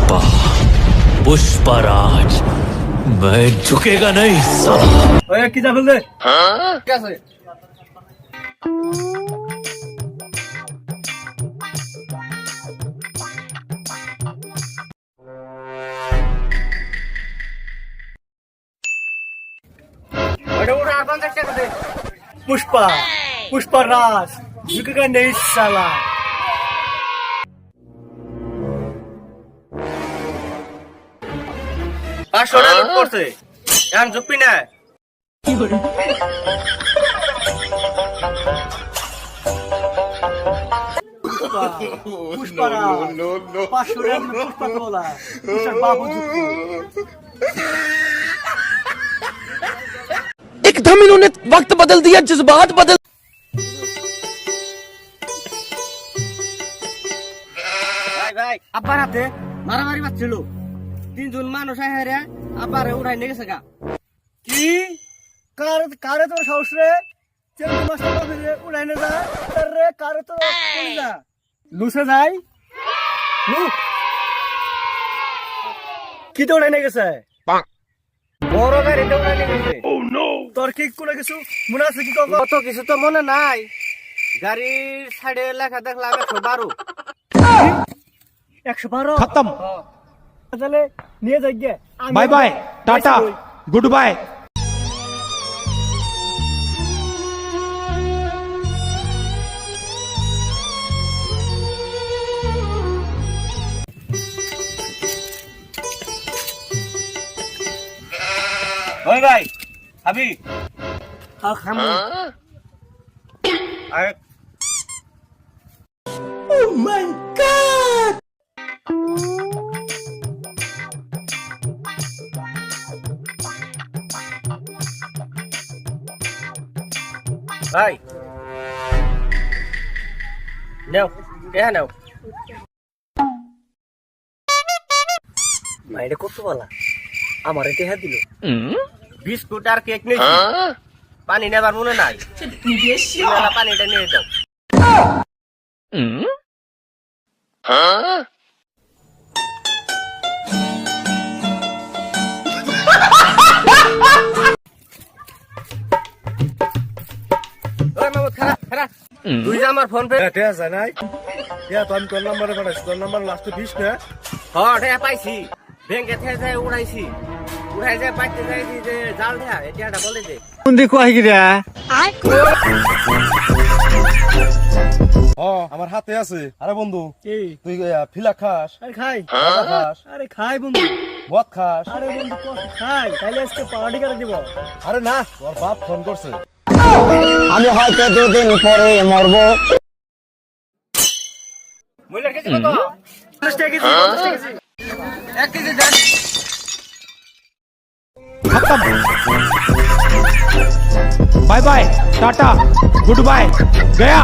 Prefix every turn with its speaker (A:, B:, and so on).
A: पुष्पा पुष्पराज मैं झुकेगा नहीं साला।
B: ওই কি যা বললে ঠিক আছে ওটা ওটা আর 50 টাকা দে पुष्पा पुष्पराज झुकेगा नहीं साला।
C: পাঁচশো টাকা লুট করছে এখন ঝুঁকবি না
B: पुष्पराज 500 টাকা पुष्पा তোলা পুষ্পার বাবু ঝুঁকু
A: एकदम इन्होंने वक्त बदल दिया, जज्बात बदल।
C: ভাই ভাই আব্বার হাতে মারামারি বাজছিল তিনজন মানুষ আহে আব্বার উড়াই নিয়ে গেছে গা
B: কি কারে কারে তো সাহস রে চেঙ্গু মাস্টার বাবু রে উড়াই না যা রে কারে তো কোন যা লুসে যাই লু কি তো উড়াই না গেছে
C: বড় গাড়িতে উড়াই নিয়ে গেছে
B: তোর কি কোনো কিছু মনে আছে কি কব
C: কত কিছু তো মনে নাই গাড়ির সাইডে লেখা দেখলাম 112
B: 112
D: खत्म।
B: তাহলে নিয়ে যাই গে
D: bye bye ta ta goodbye.
C: ওই ভাই আবি
B: খামু
C: আরে ভাই নাও কে নাও
B: মাইরে কত বলা আমারে টেহা দিল
C: বিস্কুট আর কেক নিয়েছি পানি নেবার মনে নাই পানিটা নিয়ে যাও ওই মামুদ খারাপ খারাপ তুই যে আমার ফোন পে
B: টেহা যায় নাই ইয়া তো আমি তোর নাম্বারে পাঠাইছি তোর নাম্বার লাস্টে 20 না
C: হ্যাঁ টাকা পাইছি ব্যাংকে থেকে যায় উড়াইছি উড়াই যায় পাইতে যাইছি যে জাল দেয়া এটা বলে দে
B: কোন দিকে কই গিরা
E: আমার হাতে আছে। আরে বন্ধু
B: কি
E: তুই ফিলা খাস,
B: আরে খাই
E: গাঁজা খাস,
B: আরে খাই বন্ধু
E: মদ খাস?
B: আরে বন্ধু কত খাই তাইলে আজকে পার্টি করে দিব
E: আরে না, তোর বাপ ফোন করছে।
F: আমি হয়তো 2 দিন পরে মরবো।
C: মূল্য কেজি কত 50 টাকা কেজি 50 টাকা কেজি 1 কেজি দেন
D: bye bye ta ta goodbye गया।